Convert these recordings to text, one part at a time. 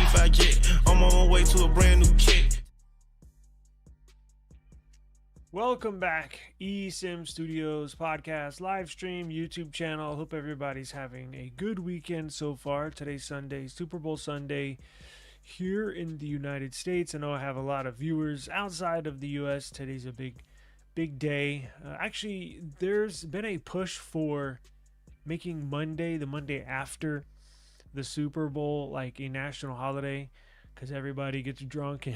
beef I get. I'm on my way to a brand new kick. Welcome back, eSIMstudios podcast, live stream, YouTube channel. Hope everybody's having a good weekend so far. Today's Sunday, Super Bowl Sunday here in the United States. I know I have a lot of viewers outside of the U.S. Today's a big day. Actually, there's been a push for making Monday, the Monday after the Super Bowl, like a national holiday, because everybody gets drunk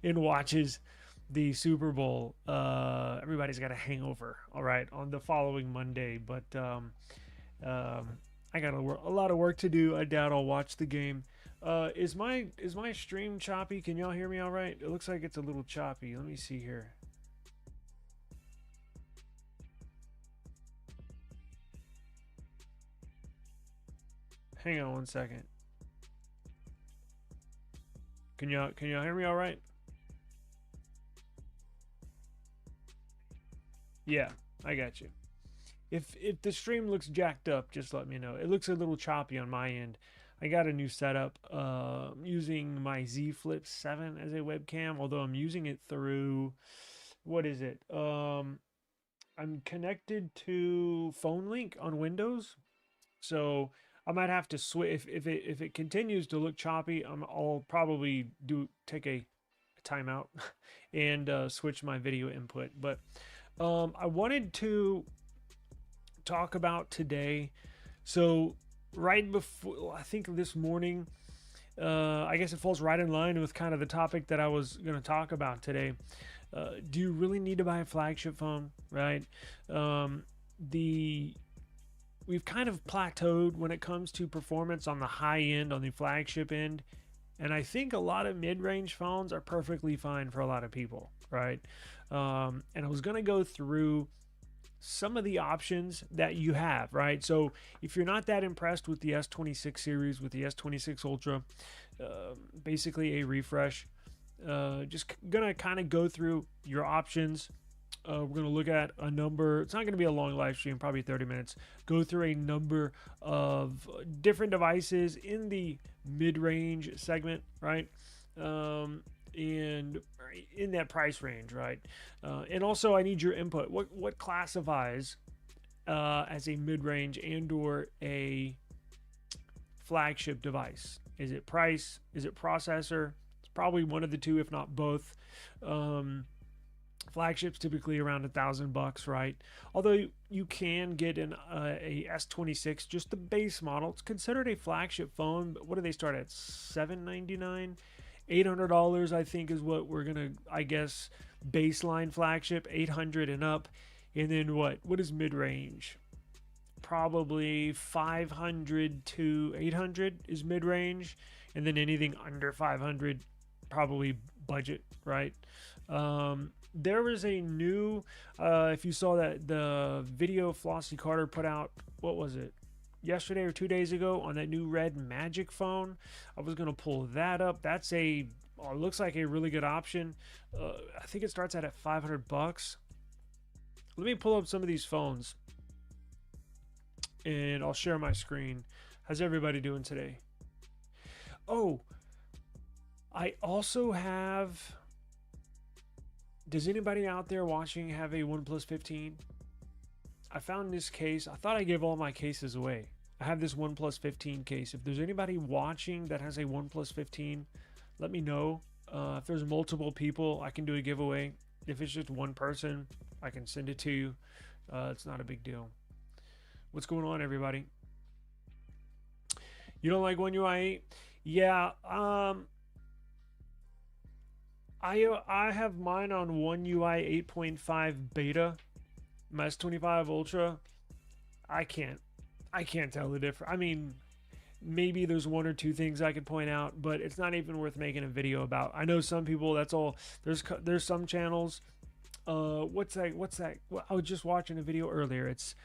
and watches the Super Bowl. Everybody's got a hangover, all right, on the following Monday. But I got a lot of work to do. I doubt I'll watch the game. Is my stream choppy? Can y'all hear me all right? It looks like it's a little choppy. Let me see here. Hang on one second. Can y'all hear me all right? Yeah, I got you. If the stream looks jacked up, just let me know. It looks a little choppy on my end. I got a new setup using my Z Flip 7 as a webcam, although I'm using it through, what is it? I'm connected to Phone Link on Windows, so I might have to switch. If it continues to look choppy, I'll probably take a timeout and switch my video input. But I wanted to talk about today. So right before, I think this morning, I guess it falls right in line with kind of the topic that I was going to talk about today. Do you really need to buy a flagship phone, right? We've kind of plateaued when it comes to performance on the high end, on the flagship end. And I think a lot of mid-range phones are perfectly fine for a lot of people, right? And I was going to go through some of the options that you have, right? So if you're not that impressed with the S26 series, with the S26 Ultra, basically a refresh, just going to kind of go through your options. We're going to look at a number. It's not going to be a long live stream, probably 30 minutes. Go through a number of different devices in the mid-range segment, right? And in that price range, right? And also, I need your input. What classifies as a mid-range and/or a flagship device? Is it price? Is it processor? It's probably one of the two, if not both. Flagships typically around $1,000, right? Although you can get a S26, just the base model. It's considered a flagship phone, but what do they start at? $799, $800, I think, is what we're gonna, I guess, baseline flagship, 800 and up. And then what is mid-range? Probably 500 to 800 is mid-range, and then anything under 500 probably budget, right? There was a new, if you saw that the video Flossie Carter put out, what was it, yesterday or 2 days ago, on that new red Magic phone. I was going to pull that up. That's it looks like a really good option. I think it starts at $500. Let me pull up some of these phones and I'll share my screen. How's everybody doing today? Oh, I also have... Does anybody out there watching have a OnePlus 15? I found this case. I thought I gave all my cases away. I have this OnePlus 15 case. If there's anybody watching that has a OnePlus 15, let me know. If there's multiple people, I can do a giveaway. If it's just one person, I can send it to you. It's not a big deal. What's going on, everybody? You don't like One UI 8? Yeah, I have mine on One UI 8.5 beta. My S25 Ultra, I can't tell the difference. I mean, maybe there's one or two things I could point out, but it's not even worth making a video about. I know some people, that's all. There's some channels. What's that? Well, I was just watching a video earlier. It's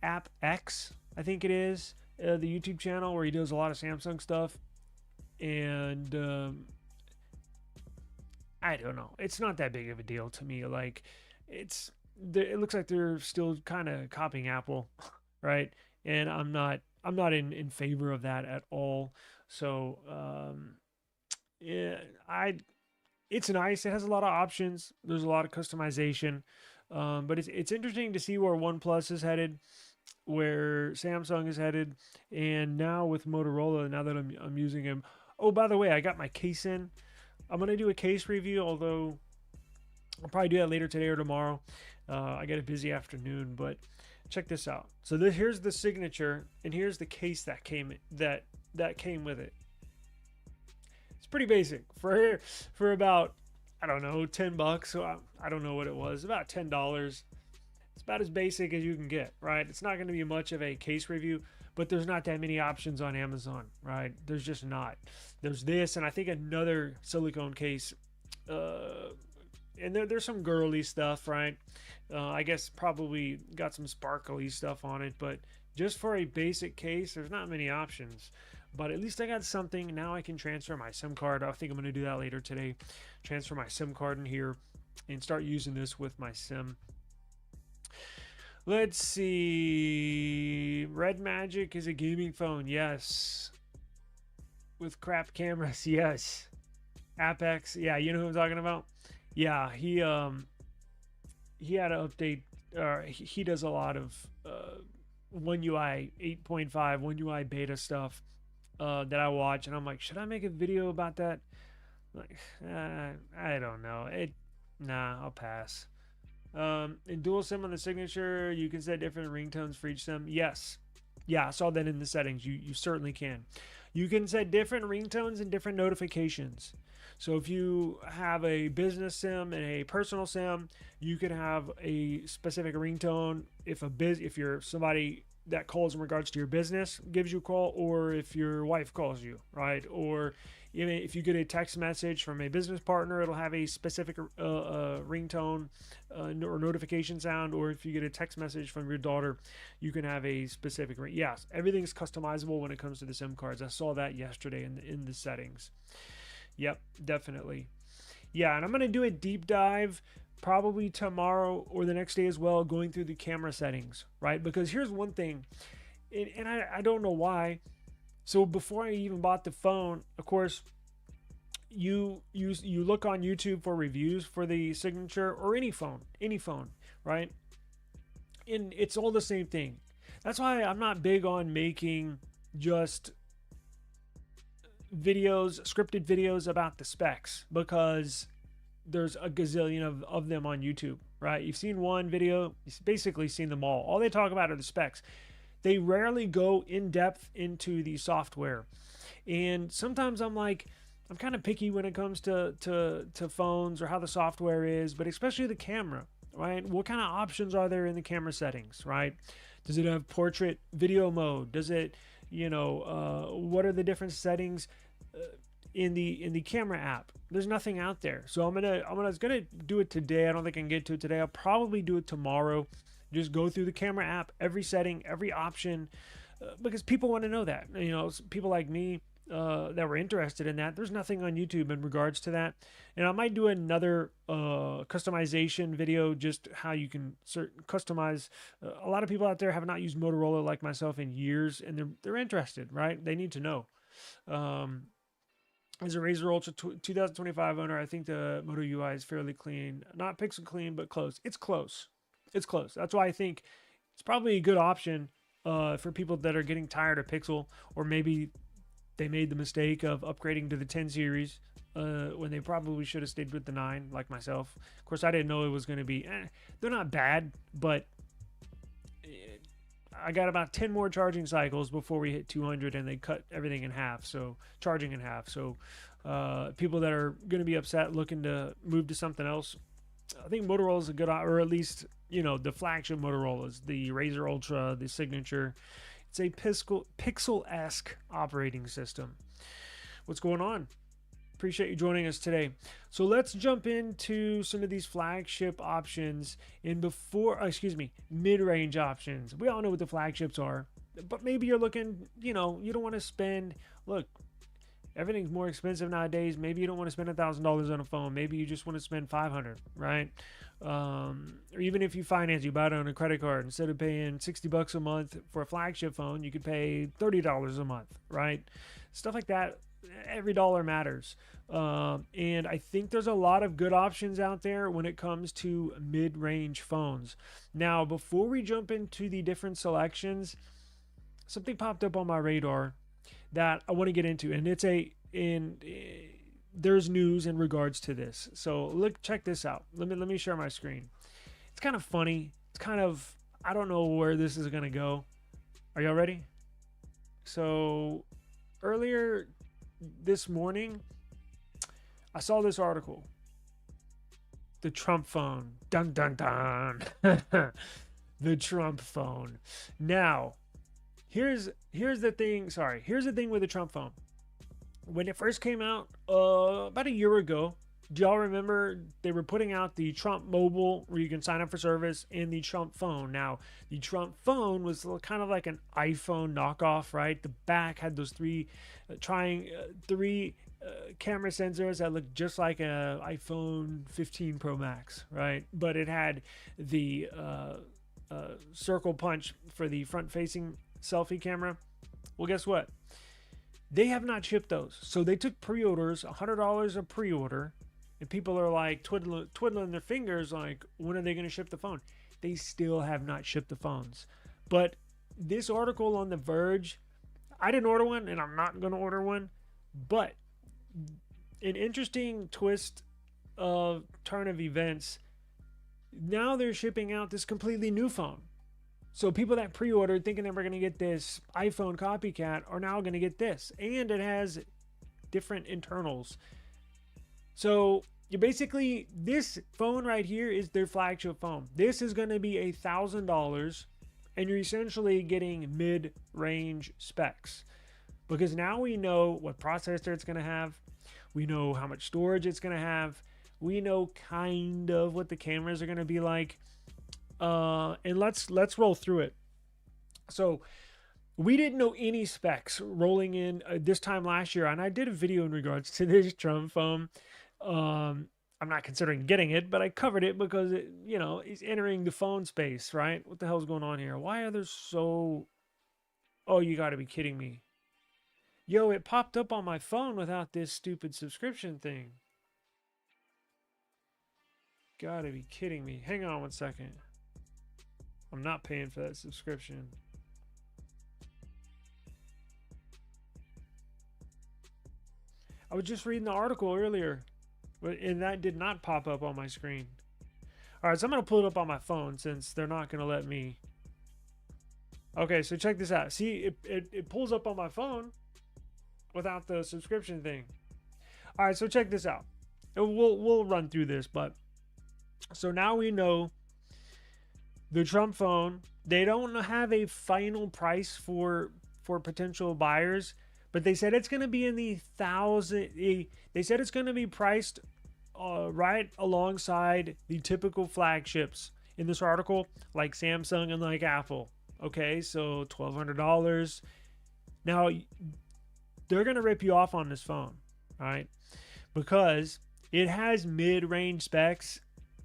App X, I think it is, the YouTube channel where he does a lot of Samsung stuff, and I don't know. It's not that big of a deal to me. Like, it looks like they're still kind of copying Apple, right? And I'm not in favor of that at all. So Yeah, it's nice. It has a lot of options. There's a lot of customization. But it's interesting to see where OnePlus is headed, where Samsung is headed, and now with Motorola. Now that I'm using them. Oh, by the way, I got my case in. I'm gonna do a case review, although I'll probably do that later today or tomorrow. I got a busy afternoon, but check this out. So here's the signature, and here's the case that came with it. It's pretty basic for about, I don't know, $10. So I don't know what it was, about $10. It's about as basic as you can get, right? It's not going to be much of a case review, but there's not that many options on Amazon, right? There's just not. There's this, and I think another silicone case. And there's some girly stuff, right? I guess probably got some sparkly stuff on it, but just for a basic case, there's not many options. But at least I got something. Now I can transfer my SIM card. I think I'm going to do that later today. Transfer my SIM card in here and start using this with my SIM. Let's see. Red Magic is a gaming phone. Yes. With crap cameras. Yes. Apex. Yeah, you know who I'm talking about? Yeah, he had an update. He does a lot of One UI 8.5, One UI beta stuff that I watch, and I'm like, should I make a video about that? Like, I don't know. Nah, I'll pass. In dual SIM on the signature, you can set different ringtones for each SIM. Yes. Yeah, I saw that in the settings. You certainly can. You can set different ringtones and different notifications. So if you have a business SIM and a personal SIM, you can have a specific ringtone if you're somebody that calls in regards to your business, gives you a call, or if your wife calls you, right? Or even if you get a text message from a business partner, it'll have a specific ringtone or notification sound. Or if you get a text message from your daughter, you can have a specific ring. Yes, everything's customizable when it comes to the SIM cards. I saw that yesterday in the settings. Yep, definitely. Yeah, and I'm going to do a deep dive probably tomorrow or the next day as well, going through the camera settings, right? Because here's one thing, and I don't know why. So before I even bought the phone, of course, you look on YouTube for reviews for the signature or any phone, right? And it's all the same thing. That's why I'm not big on making just scripted videos about the specs, because there's a gazillion of them on YouTube, right? You've seen one video, you've basically seen them all they talk about are the specs. They rarely go in depth into the software, and sometimes I'm kind of picky when it comes to phones or how the software is, but especially the camera, right? What kind of options are there in the camera settings, right? Does it have portrait video mode? Does it, what are the different settings in the camera app? There's nothing out there. So I'm gonna do it today. I don't think I can get to it today. I'll probably do it tomorrow. Just go through the camera app, every setting, every option, because people want to know that. People like me that were interested in that. There's nothing on YouTube in regards to that. And I might do another customization video, just how you can customize. A lot of people out there have not used Motorola like myself in years, and they're interested, right? They need to know. As a Razr Ultra 2025 owner, I think the Moto UI is fairly clean. Not pixel clean, but close. It's close. That's why I think it's probably a good option for people that are getting tired of Pixel, or maybe they made the mistake of upgrading to the 10 series when they probably should have stayed with the 9, like myself. Of course, I didn't know it was going to be... they're not bad, but I got about 10 more charging cycles before we hit 200, and they cut everything in half, so charging in half. So people that are going to be upset looking to move to something else, I think Motorola is a good, or at least, the flagship Motorola's, the Razr Ultra, the Signature. It's a Pixel-esque operating system. What's going on? Appreciate you joining us today. So let's jump into some of these flagship options mid-range options. We all know what the flagships are, but maybe you're looking, you don't want to spend, look, everything's more expensive nowadays. Maybe you don't want to spend $1,000 on a phone. Maybe you just want to spend $500, right? Or even if you finance, you buy it on a credit card. Instead of paying $60 a month for a flagship phone, you could pay $30 a month, right? Stuff like that. every dollar matters. And I think there's a lot of good options out there when it comes to mid-range phones. Now, before we jump into the different selections, something popped up on my radar that I want to get into, and there's news in regards to this. So look, check this out. Let me share my screen. It's kind of funny. It's kind of, I don't know where this is gonna go. Are y'all ready? So earlier this morning, I saw this article. The Trump phone. Dun dun dun. The Trump phone. Now, here's the thing. Sorry, here's the thing with the Trump phone. When it first came out, about a year ago, do y'all remember they were putting out the Trump mobile where you can sign up for service and the Trump phone? Now, the Trump phone was kind of like an iPhone knockoff, right? The back had those three camera sensors that looked just like a iPhone 15 Pro Max, right? But it had the circle punch for the front-facing selfie camera. Well, guess what? They have not shipped those. So they took pre-orders, $100 a pre-order, and people are like twiddling their fingers like, when are they going to ship the phone? They still have not shipped the phones. But this article on The Verge, I didn't order one, and I'm not going to order one, but an interesting twist of turn of events, now they're shipping out this completely new phone. So people that pre-ordered thinking they were going to get this iPhone copycat are now going to get this. And it has different internals. So you basically, this phone right here is their flagship phone. This is going to be $1,000, and you're essentially getting mid-range specs. Because now we know what processor it's going to have. We know how much storage it's going to have. We know kind of what the cameras are going to be like. And let's roll through it. So we didn't know any specs rolling in this time last year, and I did a video in regards to this Trump phone. I'm not considering getting it, but I covered it because it, it's entering the phone space, right? What the hell's going on here? Why are there so... Oh, you got to be kidding me. Yo, it popped up on my phone without this stupid subscription thing. Gotta be kidding me. Hang on one second. I'm not paying for that subscription. I was just reading the article earlier, and that did not pop up on my screen. All right, so I'm going to pull it up on my phone since they're not going to let me. Okay, so check this out. See, it pulls up on my phone without the subscription thing. All right, so check this out. We'll run through this, but so now we know the Trump phone, they don't have a final price for potential buyers, but they said it's going to be in the they said it's going to be priced right alongside the typical flagships in this article, like Samsung and like Apple. Okay, so $1,200. Now, they're going to rip you off on this phone, right? Because it has mid-range specs,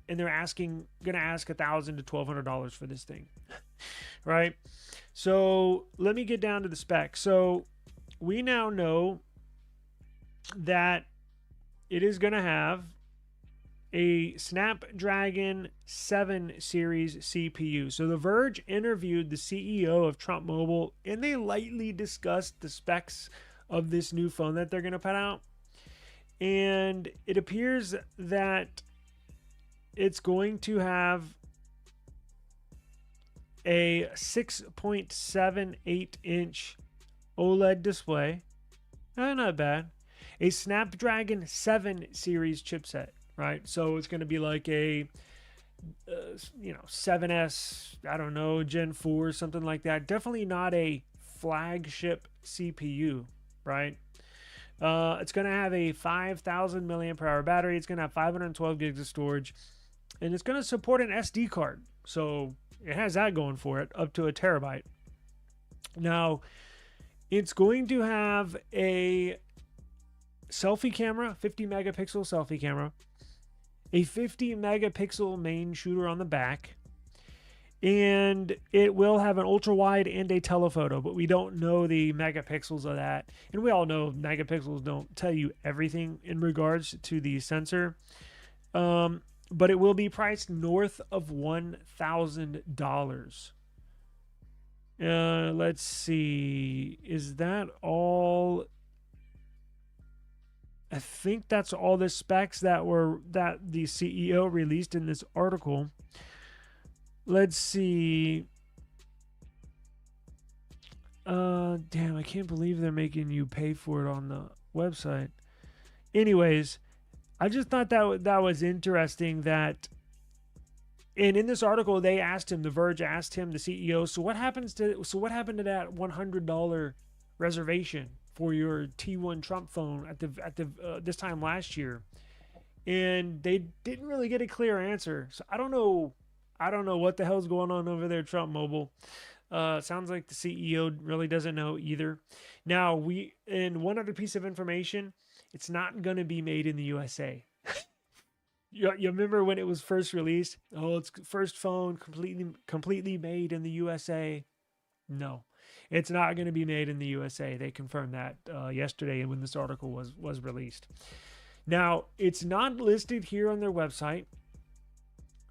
and they're going to ask $1,000 to $1,200 for this thing, right? So let me get down to the specs. So we now know that it is going to have a Snapdragon 7 series CPU. So The Verge interviewed the CEO of Trump Mobile, and they lightly discussed the specs of this new phone that they're going to put out. And it appears that it's going to have a 6.78 inch OLED display. Not bad. A Snapdragon 7 series chipset, right? So it's going to be like a 7S, I don't know, Gen 4, something like that. Definitely not a flagship CPU, right? It's going to have a 5,000 milliamp hour battery. It's going to have 512 gigs of storage. And it's going to support an SD card. So it has that going for it, up to a terabyte. Now, it's going to have a selfie camera, 50 megapixel selfie camera, a 50 megapixel main shooter on the back. and it will have an ultra wide and a telephoto, but we don't know the megapixels of that. And we all know megapixels don't tell you everything in regards to the sensor. But it will be priced north of $1,000. Let's see. Is that all? I think that's all the specs that the CEO released in this article. Let's see. Damn, I can't believe they're making you pay for it on the website. Anyways, I just thought that was interesting that, and in this article they asked him, The Verge asked him, the CEO, so what happened to that $100 reservation for your T1 Trump phone at the this time last year? And they didn't really get a clear answer. So I don't know what the hell's going on over there at Trump Mobile. Sounds like the CEO really doesn't know either. Now, and one other piece of information, it's not going to be made in the USA. You remember when it was first released? Oh, it's first phone completely made in the USA. No, it's not going to be made in the USA. They confirmed that yesterday when this article was released. Now, it's not listed here on their website.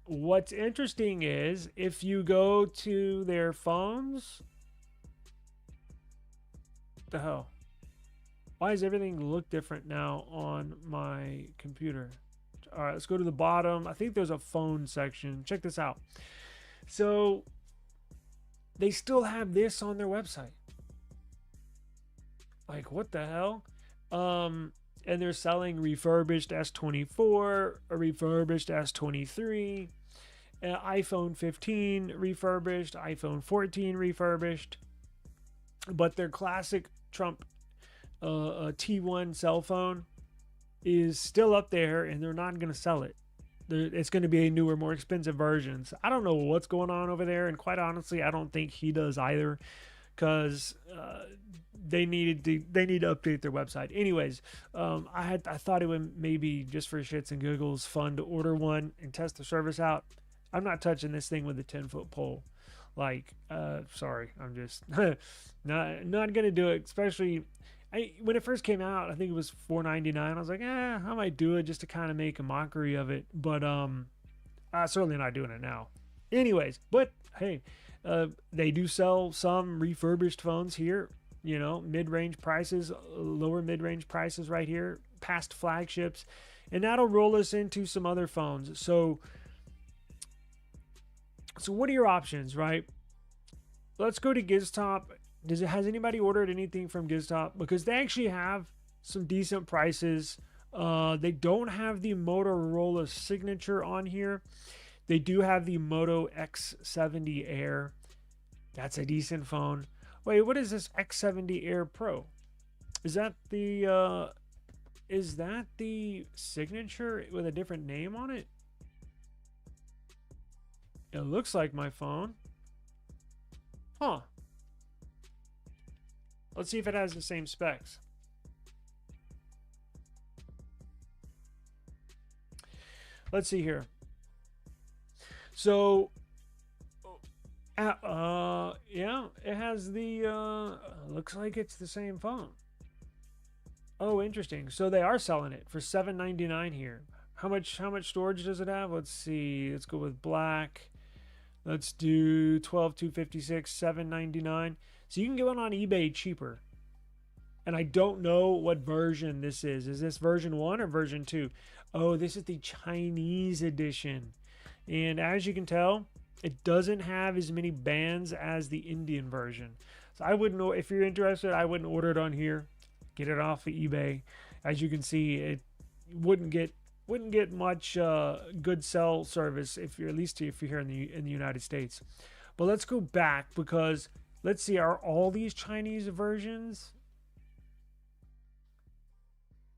What's interesting is if you go to their phones, what the hell? Why does everything look different now on my computer? All right, let's go to the bottom. I think there's a phone section. Check this out. So they still have this on their website. Like, what the hell? And they're selling refurbished S24, a refurbished S23, iPhone 15 refurbished, iPhone 14 refurbished. But their classic Trump T1 cell phone is still up there, and they're not going to sell it. It's going to be a newer, more expensive version. So I don't know what's going on over there, and quite honestly, I don't think he does either, because they need to update their website. Anyways, I thought it would maybe just for shits and giggles fun to order one and test the service out. I'm not touching this thing with a 10-foot pole. Like, sorry, I'm just not gonna do it. Especially, when it first came out, I think it was $4.99. I was like, I might do it just to kind of make a mockery of it. But I'm certainly not doing it now. Anyways, but hey, they do sell some refurbished phones here. You know, mid-range prices, lower mid-range prices right here, past flagships, and that'll roll us into some other phones. So what are your options, right? Let's go to GizTop. Has anybody ordered anything from GizTop? Because they actually have some decent prices. They don't have the Motorola Signature on here. They do have the Moto X70 Air. That's a decent phone. Wait, what is this X70 Air Pro? Is that the Signature with a different name on it? It looks like my phone. Huh. Let's see if it has the same specs. Let's see here. So, yeah, it has the, looks like it's the same phone. Oh, interesting. So they are selling it for $7.99 here. How much storage does it have? Let's see. Let's go with black. Let's do 12,256, $7.99. So you can get one on eBay cheaper. And I don't know what version this is. Is this version 1 or version 2? Oh, this is the Chinese edition. And as you can tell, it doesn't have as many bands as the Indian version. So I wouldn't know, if you're interested, I wouldn't order it on here. Get it off of eBay. As you can see, it wouldn't get much good cell service if you're here in the United States. But let's go back, because let's see, are all these Chinese versions?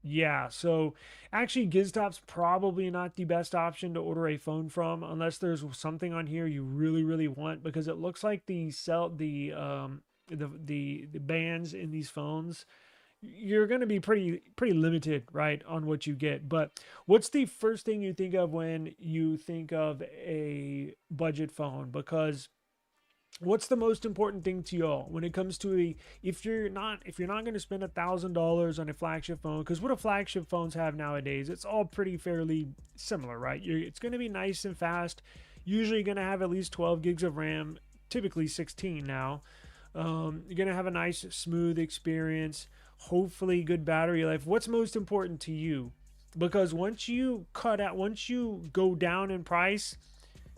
Yeah, so actually GizTop's probably not the best option to order a phone from, unless there's something on here you really, really want, because it looks like the bands in these phones you're going to be pretty limited, right, on what you get. But what's the first thing you think of when you think of a budget phone? Because what's the most important thing to y'all when it comes to a, if you're not going to spend $1,000 on a flagship phone, because what do flagship phones have nowadays? It's all pretty fairly similar, right? It's going to be nice and fast, usually going to have at least 12 gigs of RAM, typically 16 now. You're going to have a nice smooth experience, hopefully good battery life. What's most important to you? Because once you go down in price,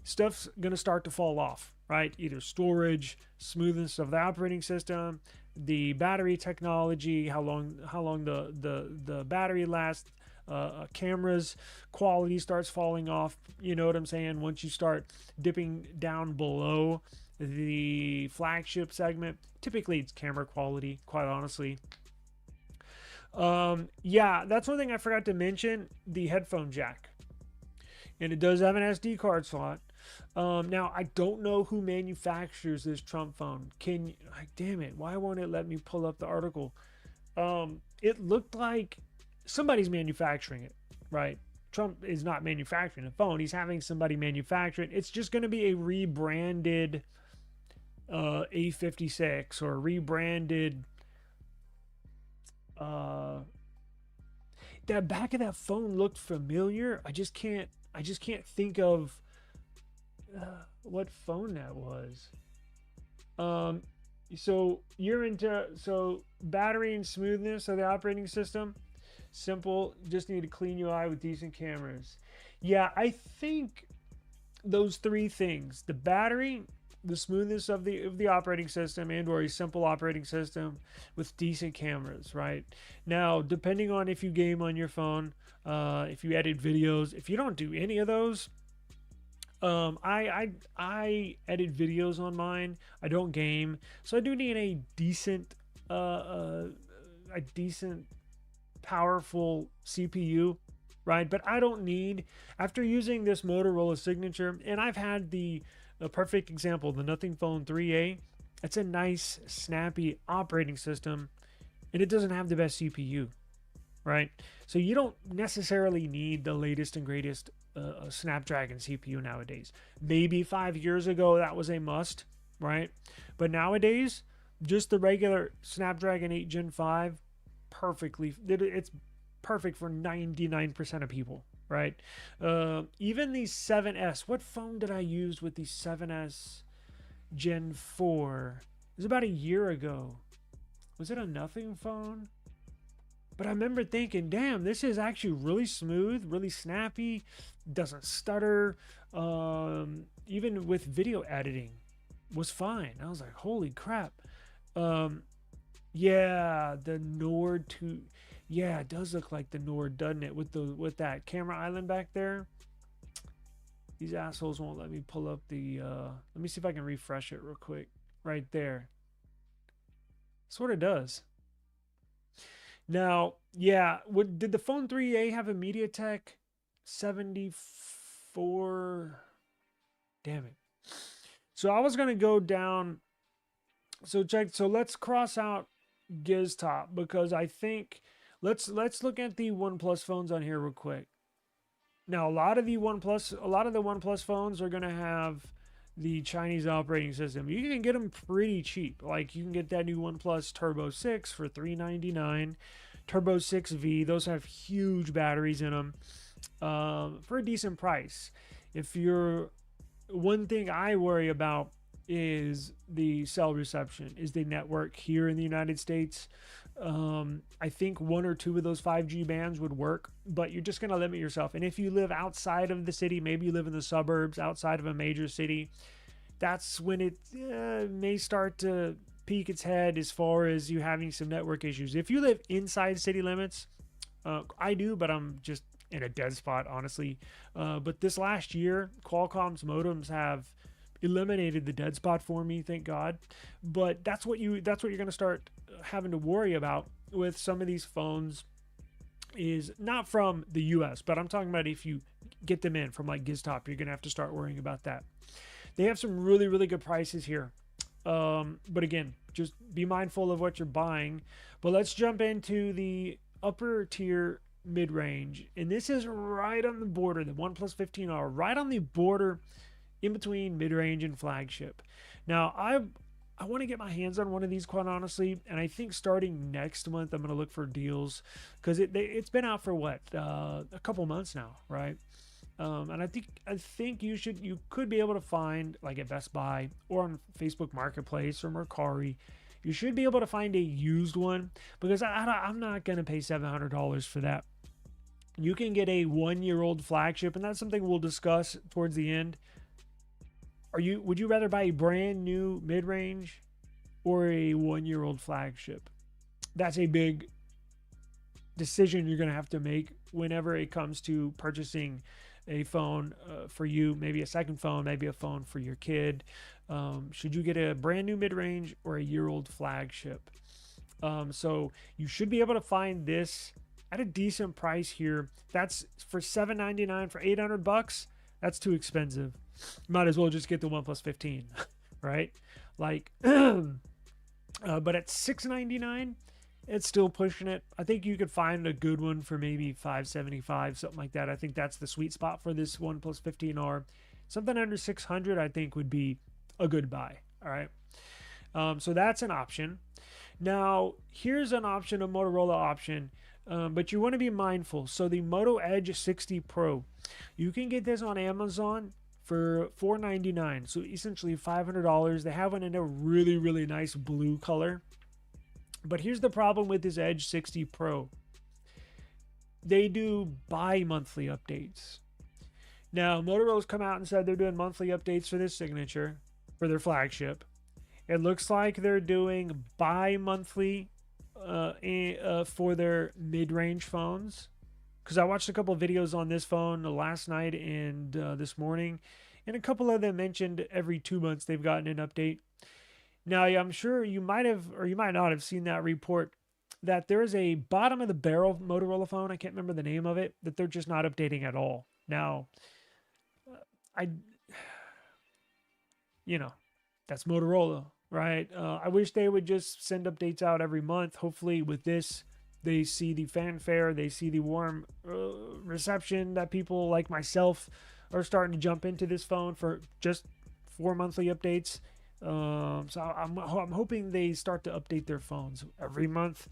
stuff's going to start to fall off, right? Either storage, smoothness of the operating system, the battery technology, how long the battery lasts, cameras quality starts falling off. You know what I'm saying? Once you start dipping down below the flagship segment, typically it's camera quality, quite honestly. Yeah, that's one thing I forgot to mention, the headphone jack. And it does have an SD card slot. Now, I don't know who manufactures this Trump phone. Damn it, why won't it let me pull up the article? It looked like somebody's manufacturing it, right? Trump is not manufacturing the phone. He's having somebody manufacture it. It's just going to be a rebranded A56 or rebranded. That back of that phone looked familiar. I just can't think of what phone that was. So you're into battery and smoothness of the operating system. Simple, just need a clean UI with decent cameras. Yeah, I think those three things: the battery, the smoothness of the operating system, and or a simple operating system with decent cameras, right? Now, depending on if you game on your phone, if you edit videos, if you don't do any of those, I edit videos on mine. I don't game, so I do need a decent powerful CPU, right? But I don't need, after using this Motorola Signature, and I've had the perfect example, the Nothing Phone 3A. It's a nice, snappy operating system, and it doesn't have the best CPU, right? So you don't necessarily need the latest and greatest Snapdragon CPU nowadays. Maybe 5 years ago that was a must, right? But nowadays, just the regular Snapdragon 8 Gen 5, it's perfect for 99% of people, right? Even the 7S, what phone did I use with the 7S Gen 4? It was about a year ago. Was it a Nothing phone? But I remember thinking, damn, this is actually really smooth, really snappy, doesn't stutter. Even with video editing was fine. I was like, holy crap. Yeah, the Nord 2. Yeah, it does look like the Nord, doesn't it? With that camera island back there. These assholes won't let me pull up the let me see if I can refresh it real quick. Right there. Sort of does. Now, yeah, did the phone 3A have a MediaTek 74? Damn it. So I was gonna go down. So let's cross out GizTop, because I think let's look at the OnePlus phones on here real quick. Now, a lot of the OnePlus phones are gonna have the Chinese operating system. You can get them pretty cheap. Like, you can get that new OnePlus Turbo 6 for $399. Turbo 6V, those have huge batteries in them for a decent price. One thing I worry about is the cell reception, is the network here in the United States. I think one or two of those 5G bands would work, but you're just going to limit yourself. And if you live outside of the city, maybe you live in the suburbs outside of a major city, that's when it may start to peek its head as far as you having some network issues. If you live inside city limits, I do, but I'm just in a dead spot, honestly. But this last year, Qualcomm's modems have eliminated the dead spot for me, thank God. But that's what you're going to start having to worry about with some of these phones, is not from the US, but I'm talking about if you get them in from like GizTop, you're going to have to start worrying about that. They have some really, really good prices here. But again, just be mindful of what you're buying. But let's jump into the upper tier mid-range, and this is right on the border. The OnePlus 15R, right on the border in between mid-range and flagship. Now, I want to get my hands on one of these, quite honestly, and I think starting next month I'm going to look for deals, because it's been out for what, a couple months now, right? And I think you could be able to find, like at Best Buy or on Facebook Marketplace or Mercari, you should be able to find a used one, because I'm not going to pay $700 for that. You can get a 1-year-old flagship, and that's something we'll discuss towards the end. Would you rather buy a brand new mid-range or a 1-year-old flagship? That's a big decision you're going to have to make whenever it comes to purchasing a phone for you, maybe a second phone, maybe a phone for your kid. Should you get a brand new mid-range or a year-old flagship? So you should be able to find this at a decent price here. That's for $799 for $800. That's too expensive. Might as well just get the OnePlus 15, right? Like, but at $699, it's still pushing it. I think you could find a good one for maybe $575, something like that. I think that's the sweet spot for this OnePlus 15R. Something under $600, I think, would be a good buy. All right. So that's an option. Now, here's an option, a Motorola option, but you want to be mindful. So the Moto Edge 60 Pro, you can get this on Amazon for $499, so essentially $500. They have one in a really, really nice blue color. But here's the problem with this Edge 60 Pro. They do bi-monthly updates. Now, Motorola's come out and said they're doing monthly updates for this signature, for their flagship. It looks like they're doing bi-monthly for their mid-range phones. Because I watched a couple of videos on this phone last night and this morning, and a couple of them mentioned every 2 months they've gotten an update. Now, I'm sure you might have, or you might not have seen that report, that there is a bottom of the barrel Motorola phone, I can't remember the name of it, that they're just not updating at all. Now, that's Motorola, right? I wish they would just send updates out every month. Hopefully with this, they see the fanfare, they see the warm reception that people like myself are starting to jump into this phone for just 4 monthly updates. So I'm hoping they start to update their phones every month,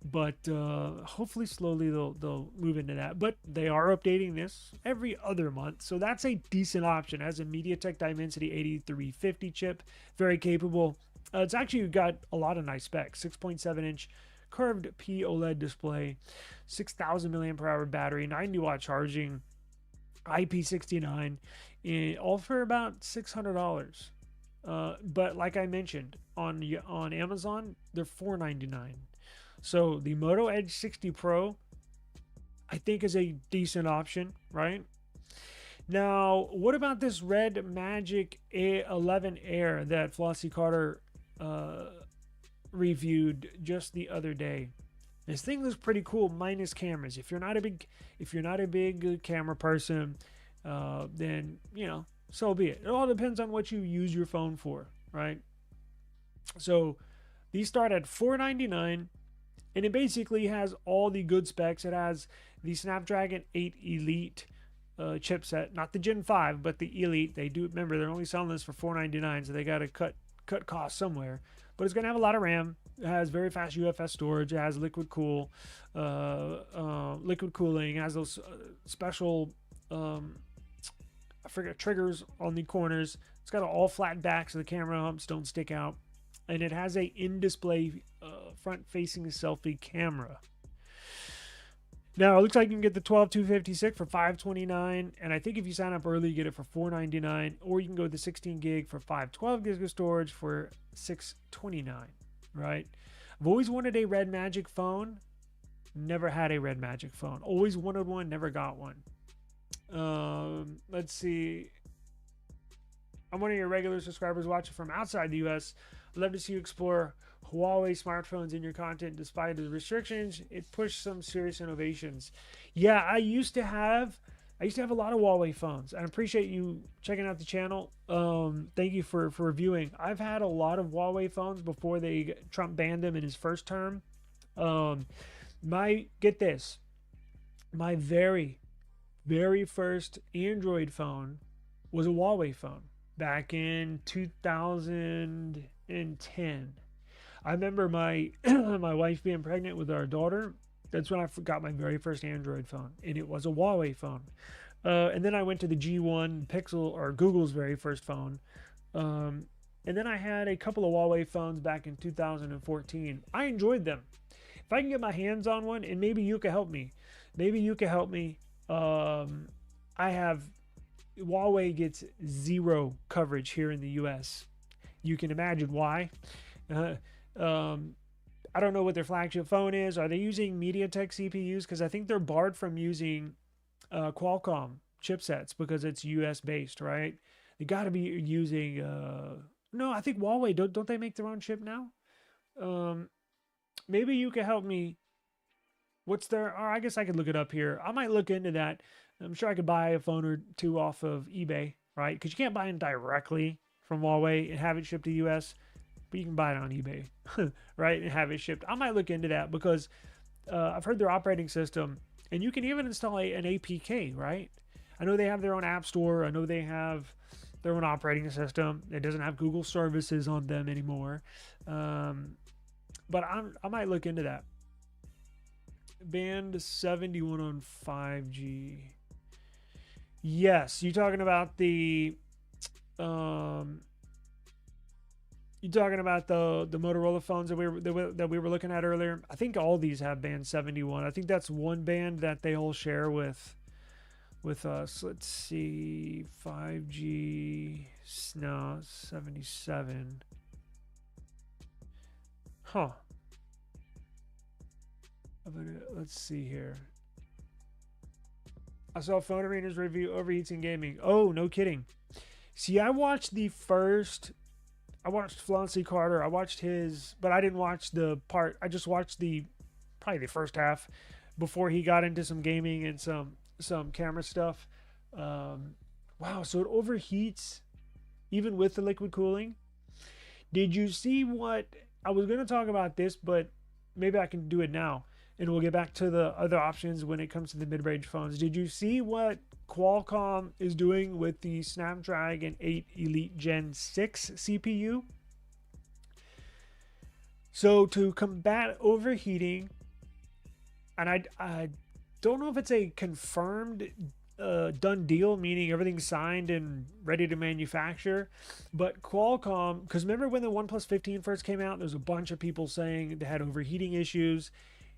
but hopefully slowly they'll move into that. But they are updating this every other month, so that's a decent option. It has a MediaTek Dimensity 8350 chip, very capable. It's actually got a lot of nice specs. 6.7-inch curved P OLED display, 6,000 mAh battery, 90-watt charging, IP69, all for about $600. But like I mentioned, on Amazon, they're $499. So the Moto Edge 60 Pro, I think, is a decent option, right? Now, what about this Red Magic A11 Air that Flossie Carter reviewed just the other day? This thing looks pretty cool, minus cameras. If you're not a big camera person, then so be it. It all depends on what you use your phone for, right? So these start at $499, and it basically has all the good specs. It has the Snapdragon 8 Elite chipset, not the Gen 5, but the Elite. They do, remember, they're only selling this for $499, so they got to cut costs somewhere. But it's going to have a lot of RAM. It has very fast UFS storage. It has liquid cooling. It has those special triggers on the corners. It's got an all flat back so the camera humps don't stick out, and it has a in-display front-facing selfie camera. Now it looks like you can get the 12256 for $529, and I think if you sign up early, you get it for $499, or you can go with the 16 gig for $512 gigs of storage for $629. Right? I've always wanted a Red Magic phone. Never had a Red Magic phone. Always wanted one. Never got one. Let's see. I'm one of your regular subscribers watching from outside the US. I'd love to see you explore Huawei smartphones in your content. Despite the restrictions, it pushed some serious innovations. Yeah, I used to have I used to have a lot of Huawei phones. I appreciate you checking out the channel. Thank you for reviewing. I've had a lot of Huawei phones before Trump banned them in his first term. Get this, my very first Android phone was a Huawei phone back in 2010. I remember my my wife being pregnant with our daughter. That's when I got my very first Android phone, and it was a Huawei phone. And then I went to the G1 Pixel, or Google's very first phone. And then I had a couple of Huawei phones back in 2014. I enjoyed them. If I can get my hands on one, and maybe you can help me. I have Huawei gets zero coverage here in the US. You can imagine why. I don't know what their flagship phone is. Are they using MediaTek CPUs? Because I think they're barred from using Qualcomm chipsets because it's US based, right? They got to be using. No, I think Huawei don't they make their own chip now? Maybe you can help me. What's their? Or I guess I could look it up here. I might look into that. I'm sure I could buy a phone or two off of eBay, right? Because you can't buy them directly from Huawei and have it shipped to US. But you can buy it on eBay, right, and have it shipped. I might look into that because I've heard their operating system, and you can even install an APK, right? I know they have their own app store. I know they have their own operating system. It doesn't have Google services on them anymore. But I might look into that. Band 71 on 5G. Yes, you talking about the You talking about the Motorola phones that we were looking at earlier? I think all these have band 71. I think that's one band that they all share with us. Let's see, 5G, no, 77. Huh. Let's see here. I saw Phone Arena's review, overheats in gaming. Oh, no kidding. See, I watched Flauncey Carter. I watched his, but I didn't watch the part. I just watched probably the first half before he got into some gaming and some camera stuff. Wow, so it overheats even with the liquid cooling. Did you see what I was going to talk about this, but maybe I can do it now, and we'll get back to the other options when it comes to the mid-range phones. Did you see what Qualcomm is doing with the Snapdragon 8 Elite Gen 6 CPU? So to combat overheating, and I don't know if it's a confirmed done deal, meaning everything's signed and ready to manufacture, but Qualcomm, because remember when the OnePlus 15 first came out, there's a bunch of people saying they had overheating issues,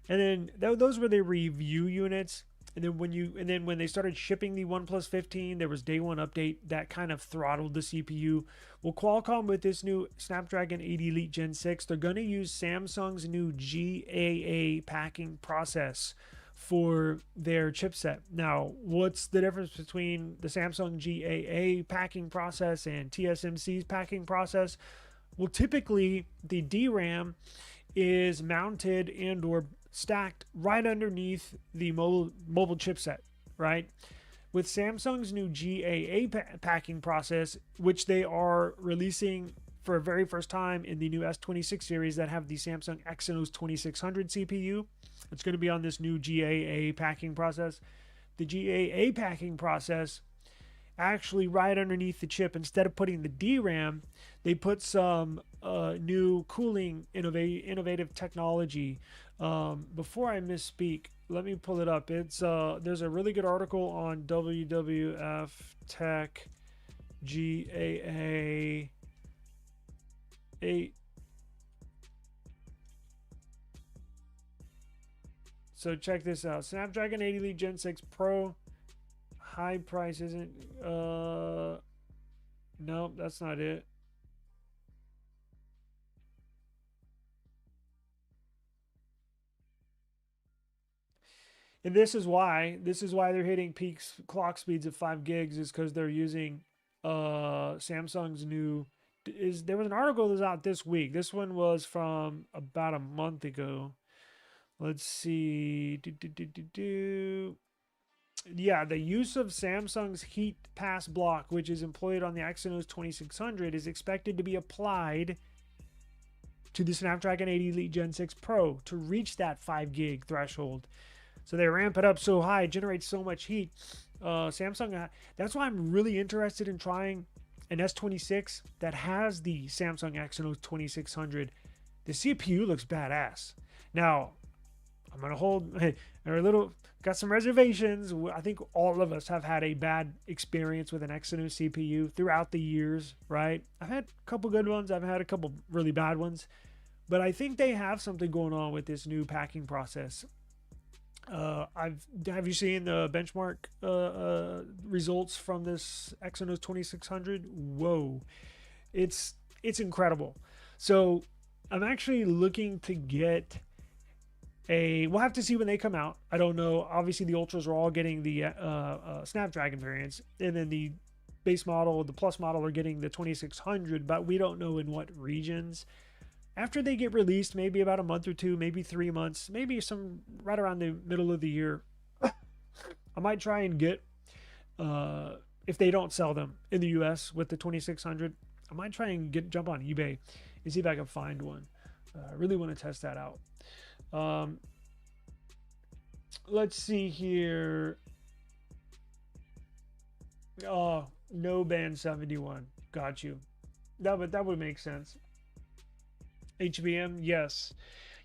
and then those were the review units. And then when they started shipping the OnePlus 15, there was day one update that kind of throttled the CPU. Well, Qualcomm with this new Snapdragon 8 Elite Gen 6, they're going to use Samsung's new GAA packing process for their chipset. Now, what's the difference between the Samsung GAA packing process and TSMC's packing process? Well, typically the DRAM is mounted and or stacked right underneath the mobile chipset, right? With Samsung's new GAA packing process, which they are releasing for the very first time in the new S26 series that have the Samsung Exynos 2600 CPU, it's going to be on this new GAA packing process. The GAA packing process actually right underneath the chip, instead of putting the DRAM, they put some new cooling innovative technology. Before I misspeak, let me pull it up. It's there's a really good article on WWF Tech GAA 8. So check this out. Snapdragon 8 Elite Gen 6 Pro. High price isn't nope, that's not it. And this is why they're hitting peak clock speeds of 5 gigs, is because they're using Samsung's new. There was an article that was out this week. This one was from about a month ago. Let's see. Yeah, the use of Samsung's heat pass block, which is employed on the Exynos 2600, is expected to be applied to the Snapdragon 8 Elite Gen 6 Pro to reach that 5 gig threshold. So they ramp it up so high, it generates so much heat. Samsung, that's why I'm really interested in trying an S26 that has the Samsung Exynos 2600. The CPU looks badass. Now, I'm gonna hold got some reservations. I think all of us have had a bad experience with an Exynos CPU throughout the years, right? I've had a couple good ones. I've had a couple really bad ones, but I think they have something going on with this new packing process. Have you seen the benchmark results from this Exynos 2600? Whoa, it's incredible. So I'm actually looking to get we'll have to see when they come out. I don't know. Obviously, the Ultras are all getting the Snapdragon variants, and then the base model, the Plus model, are getting the 2600, but we don't know in what regions. After they get released, maybe about a month or two, maybe 3 months, maybe some right around the middle of the year, I might try and get, if they don't sell them in the US with the 2600, I might try and jump on eBay and see if I can find one. I really want to test that out. Let's see here. Oh, no band 71. Got you. That would make sense. HBM, yes.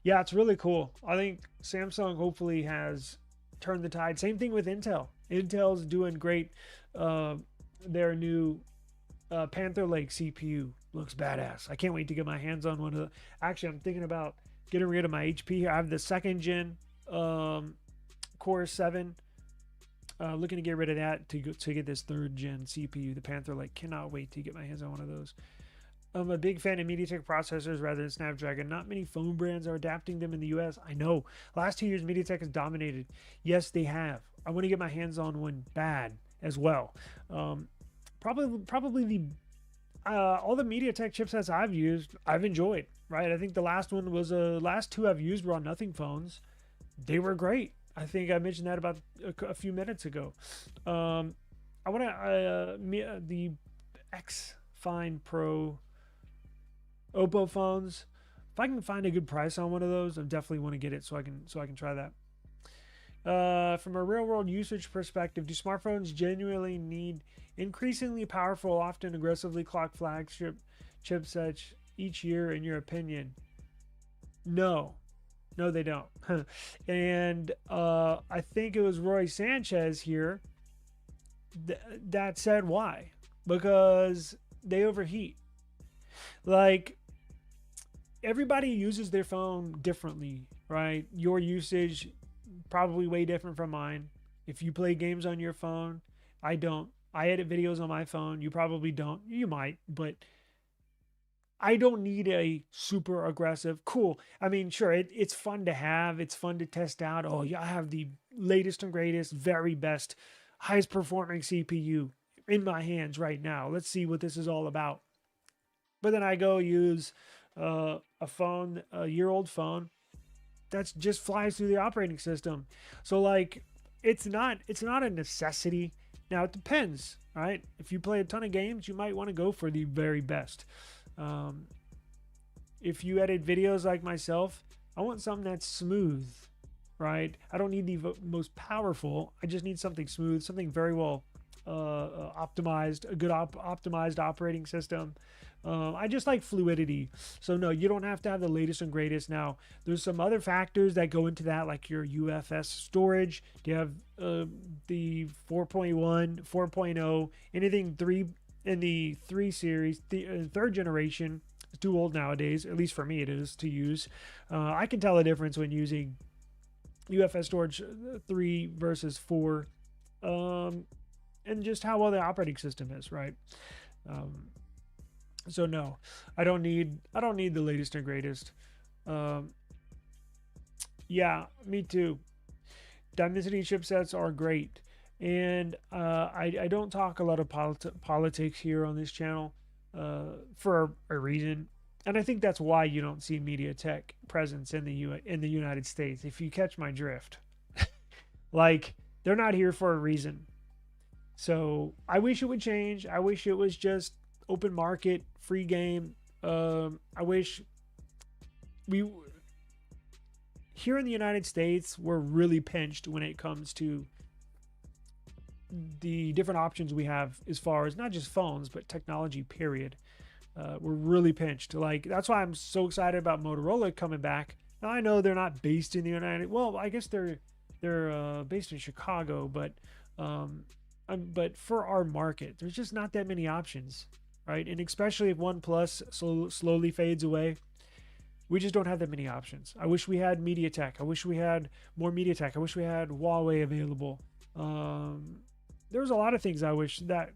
Yeah, it's really cool. I think Samsung hopefully has turned the tide. Same thing with Intel. Intel's doing great. Their new Panther Lake CPU looks badass. I can't wait to get my hands on one of the. Actually, I'm thinking about getting rid of my HP here. I have the 2nd gen Core 7. Looking to get rid of that to get this 3rd gen CPU, the Panther Lake. Cannot wait to get my hands on one of those. I'm a big fan of MediaTek processors rather than Snapdragon. Not many phone brands are adapting them in the US. I know. Last 2 years, MediaTek has dominated. Yes, they have. I want to get my hands on one bad as well. Probably the all the MediaTek chipsets I've used, I've enjoyed. Right? I think the last one was last 2 I've used were on Nothing phones. They were great. I think I mentioned that about a few minutes ago. I want to the X Fine Pro Oppo phones. If I can find a good price on one of those, I definitely want to get it so I can try that. From a real world usage perspective, do smartphones genuinely need increasingly powerful, often aggressively clocked flagship chipsets each year, in your opinion? No, they don't. And I think it was Roy Sanchez here that said why. Because they overheat. Like, everybody uses their phone differently, right? Your usage probably way different from mine. If you play games on your phone, I don't. I edit videos on my phone. You probably don't. You might, but I don't need a super aggressive, cool. I mean, sure, it's fun to have. It's fun to test out. Oh, yeah, I have the latest and greatest, very best, highest performing CPU in my hands right now. Let's see what this is all about. But then I go use a phone, a year-old phone, that's just flies through the operating system. So like, it's not a necessity. Now it depends, right? If you play a ton of games, you might want to go for the very best. If you edit videos like myself, I want something that's smooth, right? I don't need the most powerful. I just need something smooth, something very well optimized, a good optimized operating system. I just like fluidity. So no, you don't have to have the latest and greatest. Now, there's some other factors that go into that, like your UFS storage. Do you have the 4.1, 4.0, anything 3 in the 3 series, the 3rd generation? It's too old nowadays, at least for me it is, to use. I can tell the difference when using UFS storage 3 versus 4, and just how well the operating system is, right? So no, I don't need the latest and greatest. Yeah, me too. Dimensity chipsets are great, and I don't talk a lot of politics here on this channel for a reason, and I think that's why you don't see MediaTek presence in the United States. If you catch my drift, like, They're not here for a reason. So I wish it would change. I wish it was just open market, free game. I wish we here in the United States, we're really pinched when it comes to the different options we have as far as not just phones, but technology, period. We're really pinched. Like, that's why I'm so excited about Motorola coming back. Now, I know they're not based in the United. Well, I guess they're based in Chicago, but for our market, there's just not that many options, right? And especially if OnePlus slowly fades away, we just don't have that many options. I wish we had MediaTek. I wish we had more MediaTek. I wish we had Huawei available. There's a lot of things I wish that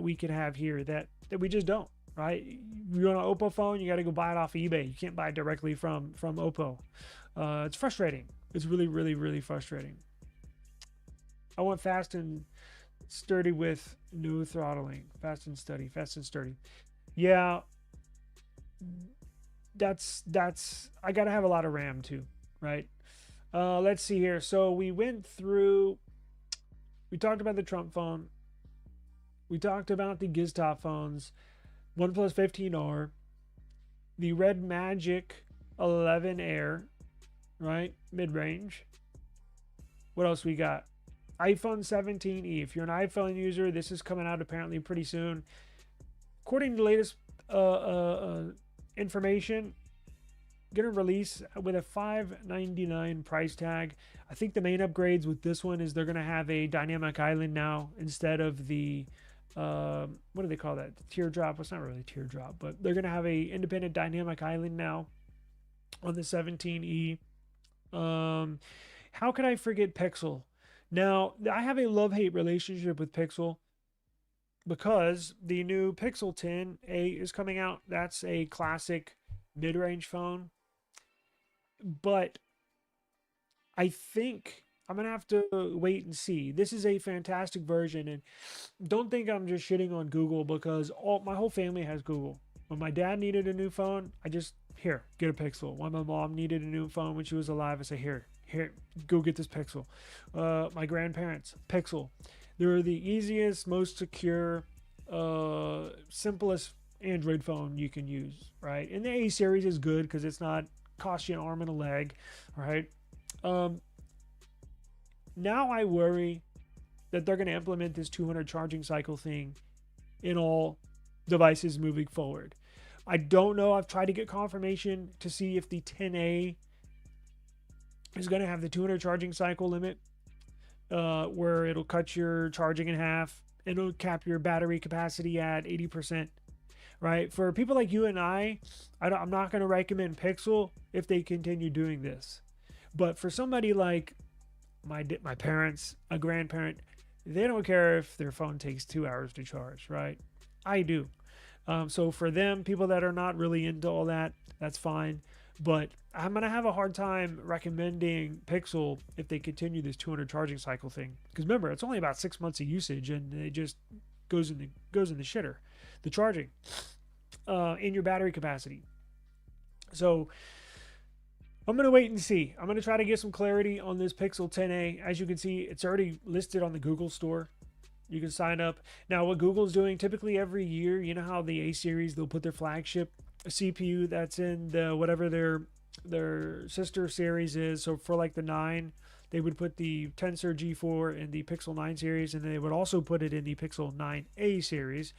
we could have here that we just don't. Right? You want an Oppo phone, you got to go buy it off eBay. You can't buy it directly from Oppo. It's frustrating. It's really, really, really frustrating. I want fast and sturdy with no throttling. Fast and sturdy. Yeah, that's I gotta have a lot of RAM too, right? Let's see here. So we talked about the Trump phone. We talked about the Giztop phones. OnePlus 15R, the Red Magic 11 Air, right? Mid-range. What else we got? iPhone 17e. If you're an iPhone user, this is coming out apparently pretty soon. According to the latest information, gonna release with a $599 price tag. I think the main upgrades with this one is they're gonna have a dynamic island now instead of the what do they call that? The teardrop. Well, it's not really teardrop, but they're gonna have a independent dynamic island now on the 17e. How could I forget Pixel? Now, I have a love-hate relationship with Pixel because the new Pixel 10a is coming out. That's a classic mid-range phone, but I think I'm gonna have to wait and see. This is a fantastic version, and don't think I'm just shitting on Google because my whole family has Google. When my dad needed a new phone, I just get a Pixel. When my mom needed a new phone when she was alive, I said here, go get this Pixel. My grandparents, Pixel. They're the easiest, most secure, simplest Android phone you can use, right? And the A series is good because it's not cost you an arm and a leg, right? Now I worry that they're going to implement this 200 charging cycle thing in all devices moving forward. I don't know. I've tried to get confirmation to see if the 10A is going to have the 200 charging cycle limit, where it'll cut your charging in half and it'll cap your battery capacity at 80%. Right? For people like you and I'm not going to recommend Pixel if they continue doing this. But for somebody like my parents, a grandparent, they don't care if their phone takes 2 hours to charge, right? I do. So for them, people that are not really into all that, that's fine. But I'm going to have a hard time recommending Pixel if they continue this 200 charging cycle thing. Because remember, it's only about 6 months of usage and it just goes in the shitter. The charging in your battery capacity. So I'm going to wait and see. I'm going to try to get some clarity on this Pixel 10a. As you can see, it's already listed on the Google store. You can sign up. Now, what Google's doing typically every year, you know how the A series, they'll put their flagship CPU that's in the whatever their sister series is. So for like the 9, they would put the Tensor G4 in the Pixel 9 series, and they would also put it in the Pixel 9a series.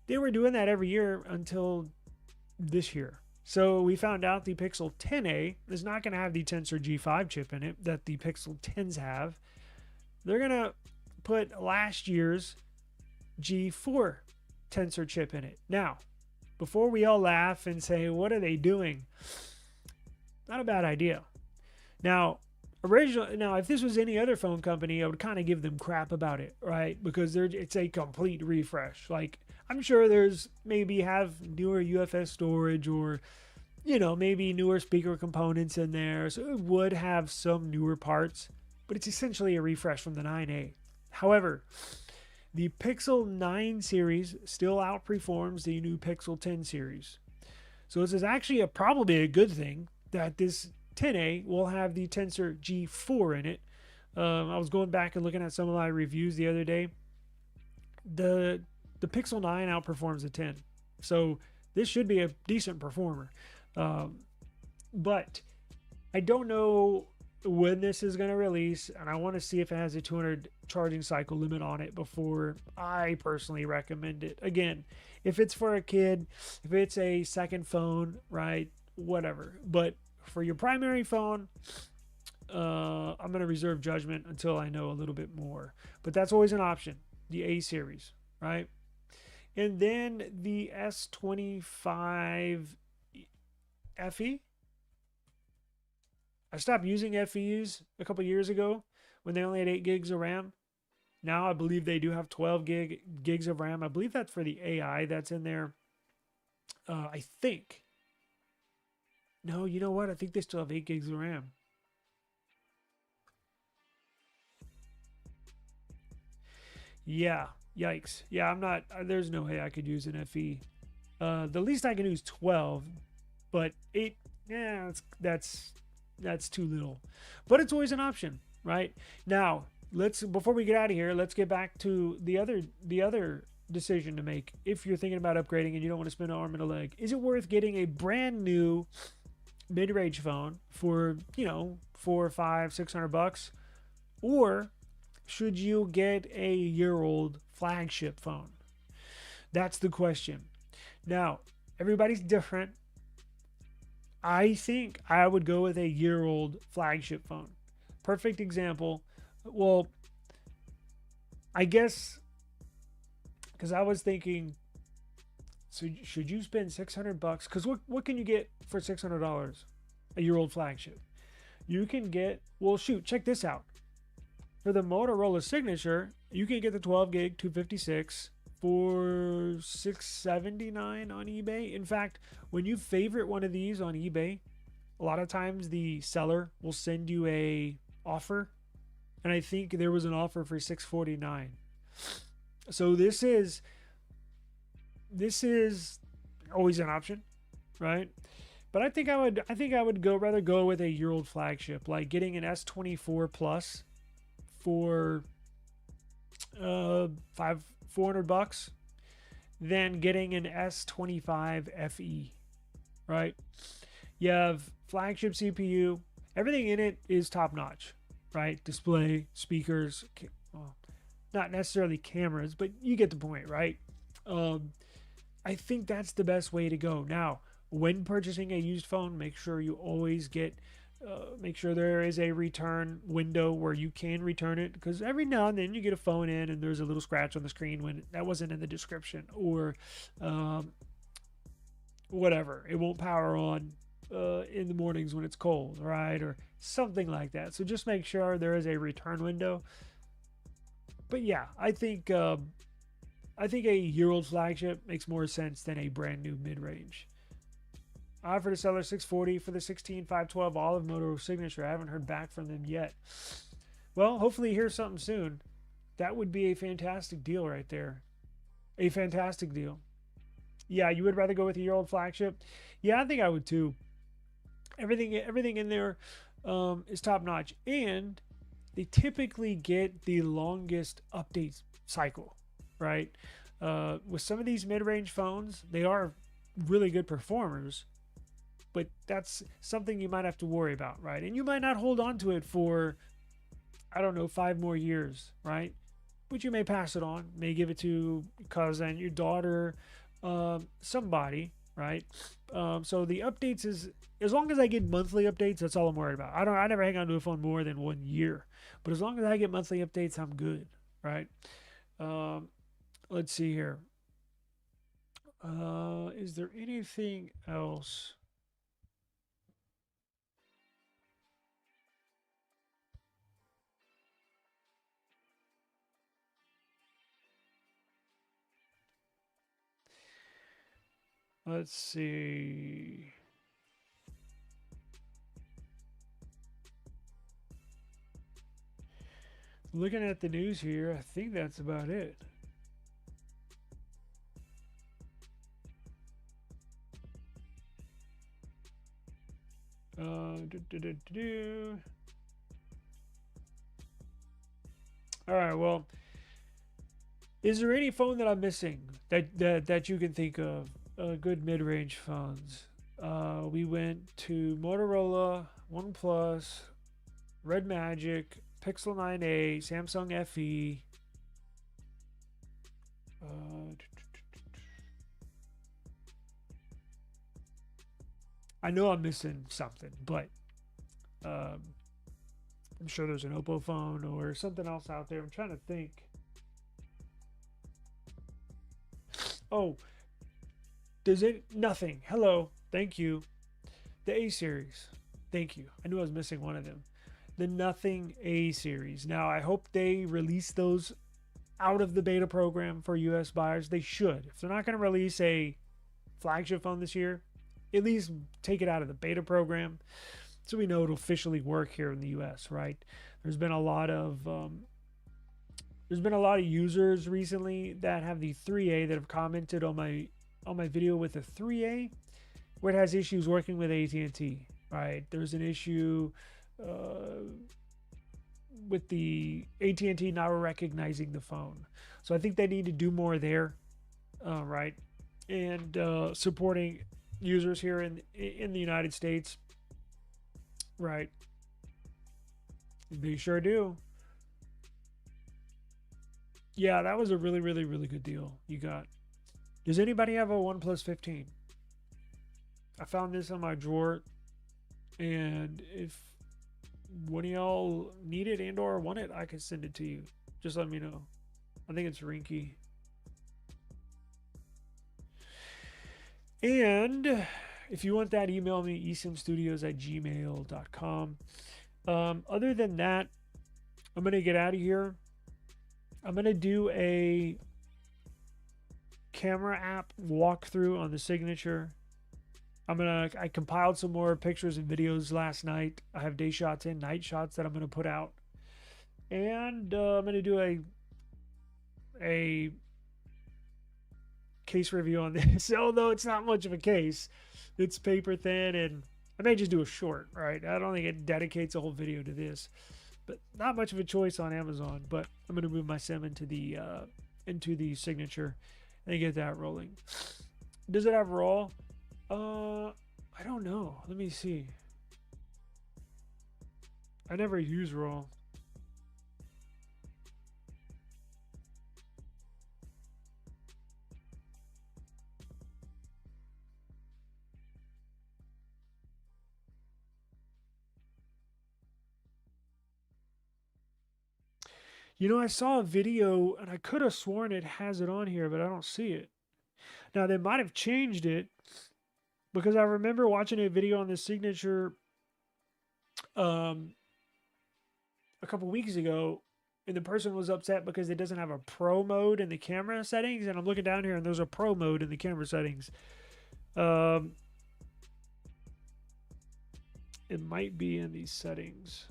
They were doing that every year until this year. So we found out the Pixel 10a is not going to have the Tensor G5 chip in it that the Pixel 10s have. They're going to put last year's G4 Tensor chip in it. Now, before we all laugh and say, what are they doing? Not a bad idea. Now, if this was any other phone company, I would kind of give them crap about it, right? Because it's a complete refresh. Like, I'm sure there's maybe have newer UFS storage or, maybe newer speaker components in there. So it would have some newer parts, but it's essentially a refresh from the 9A. However, the Pixel 9 series still outperforms the new Pixel 10 series. So this is actually probably a good thing that this 10A will have the Tensor G4 in it. I was going back and looking at some of my reviews the other day. The Pixel 9 outperforms the 10, so this should be a decent performer. But I don't know when this is going to release, and I want to see if it has a 200 charging cycle limit on it before I personally recommend it. Again, if it's for a kid, if it's a second phone, right, whatever. But for your primary phone, I'm going to reserve judgment until I know a little bit more. But that's always an option, the A series, right? And then the S25 FE. I stopped using FEs a couple years ago when they only had 8 gigs of RAM. Now I believe they do have 12 gigs of RAM. I believe that's for the AI that's in there. I think. No, you know what? I think they still have 8 gigs of RAM. Yeah, yikes. Yeah, I'm not. There's no way I could use an FE. The least I can do is 12, but 8. Yeah, that's too little. But it's always an option, right? Now, before we get out of here, let's get back to the other decision to make. If you're thinking about upgrading and you don't want to spend an arm and a leg, is it worth getting a brand new mid-range phone for, $400, $500, $600, or should you get a year-old flagship phone? That's the question. Now, everybody's different. I think I would go with a year-old flagship phone. Perfect example. Well, I guess because I was thinking, so should you spend $600? Because what can you get for $600? A year-old flagship. You can get, well, shoot, check this out. For the Motorola Signature, you can get the 12 gig 256 for $679 on eBay. In fact, when you favorite one of these on eBay, a lot of times the seller will send you a offer, and I think there was an offer for $649. So this is always an option, right? But I think I would rather go with a year-old flagship, like getting an S24 Plus for $400 than getting an S25 FE, right? You have flagship CPU, everything in it is top notch, right? Display, speakers, well, not necessarily cameras, but you get the point, right? I think that's the best way to go. Now, when purchasing a used phone, make sure you always make sure there is a return window where you can return it, because every now and then you get a phone in and there's a little scratch on the screen when that wasn't in the description, or whatever, it won't power on in the mornings when it's cold, right, or something like that. So just make sure there is a return window. But yeah, I think a year-old flagship makes more sense than a brand new mid-range. I offered a seller $640 for the 16512 Olive Moto Signature. I haven't heard back from them yet. Well, hopefully hear something soon. That would be a fantastic deal right there. A fantastic deal. Yeah, you would rather go with a year-old flagship? Yeah, I think I would too. Everything in there is top-notch, and they typically get the longest update cycle, right? With some of these mid-range phones, they are really good performers, but that's something you might have to worry about, right? And you might not hold on to it for, I don't know, 5 more years, right? But you may pass it on, may give it to your cousin, your daughter, somebody, right? So the updates is, as long as I get monthly updates, that's all I'm worried about. I never hang on to a phone more than 1 year, but as long as I get monthly updates, I'm good, right? Let's see here. Is there anything else? Let's see. Looking at the news here, I think that's about it. All right. Well, is there any phone that I'm missing that you can think of? Good mid-range phones. We went to Motorola, OnePlus, Red Magic, Pixel 9a, Samsung FE. I know I'm missing something, but um, I'm sure there's an Oppo phone or something else out there. I'm trying to think. Oh, does it? Nothing. Hello. Thank you. The A series. Thank you. I knew I was missing one of them. The Nothing A series. Now, I hope they release those out of the beta program for US buyers. They should. If they're not going to release a flagship phone this year, at least take it out of the beta program so we know it'll officially work here in the US, right? There's been a lot of users recently that have the 3A that have commented on my video with the 3A where it has issues working with AT&T, right? There's an issue with the AT&T not recognizing the phone. So I think they need to do more there, right? And supporting users here in the United States, right? They sure do. Yeah, that was a really, really, really good deal you got. Does anybody have a OnePlus 15? I found this in my drawer, and if one of y'all need it and or want it, I can send it to you. Just let me know. I think it's Rinky. And if you want that, email me, eSIMstudios@gmail.com. Other than that, I'm going to get out of here. I'm going to do a camera app walkthrough on the Signature. I compiled some more pictures and videos last night. I have day shots and night shots that I'm going to put out. And I'm going to do a case review on this, although it's not much of a case. It's paper thin, and I may just do a short, right? I don't think it dedicates a whole video to this, but not much of a choice on Amazon. But I'm going to move my sim into the Signature and get that rolling. Does it have RAW? I don't know. Let me see. I never use RAW. You know, I saw a video and I could have sworn it has it on here, but I don't see it. Now, they might have changed it because I remember watching a video on the Signature a couple weeks ago, and the person was upset because it doesn't have a pro mode in the camera settings. And I'm looking down here and there's a pro mode in the camera settings. It might be in these settings.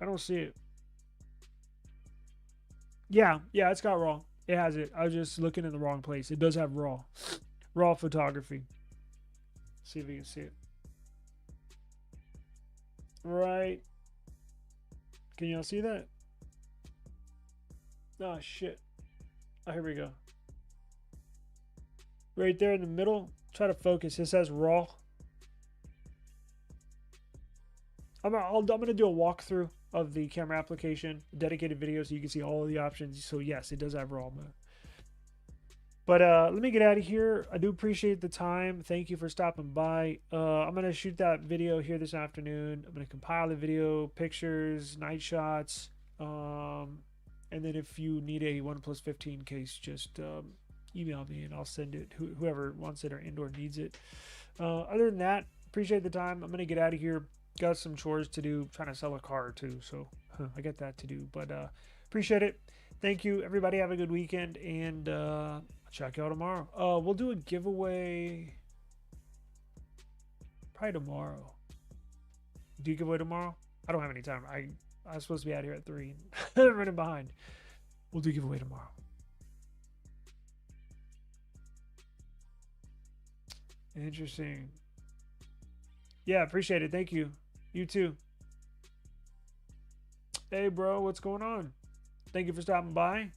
I don't see it. Yeah, it's got RAW. It has it. I was just looking in the wrong place. It does have RAW. RAW photography. See if you can see it. Right. Can y'all see that? Oh, shit. Oh, here we go. Right there in the middle. Try to focus. It says RAW. I'm going to do a walkthrough of the camera application, dedicated video, so you can see all of the options. So yes, it does have RAW mode. But let me get out of here. I do appreciate the time. Thank you for stopping by. I'm going to shoot that video here this afternoon. I'm going to compile the video, pictures, night shots. And then if you need a OnePlus 15 case, just email me and I'll send it. Whoever wants it or and/or needs it. Other than that, appreciate the time. I'm going to get out of here. Got some chores to do, trying to sell a car too, so I got that to do. But appreciate it. Thank you, everybody. Have a good weekend, and I'll check you out tomorrow. We'll do a giveaway Probably tomorrow. Do you give away tomorrow? I don't have any time. I'm supposed to be out here at 3. I'm running behind. We'll do giveaway tomorrow. Interesting. Yeah, appreciate it. Thank you. You too. Hey, bro, what's going on? Thank you for stopping by.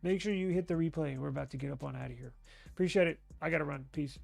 Make sure you hit the replay. We're about to get up on out of here. Appreciate it. I got to run. Peace.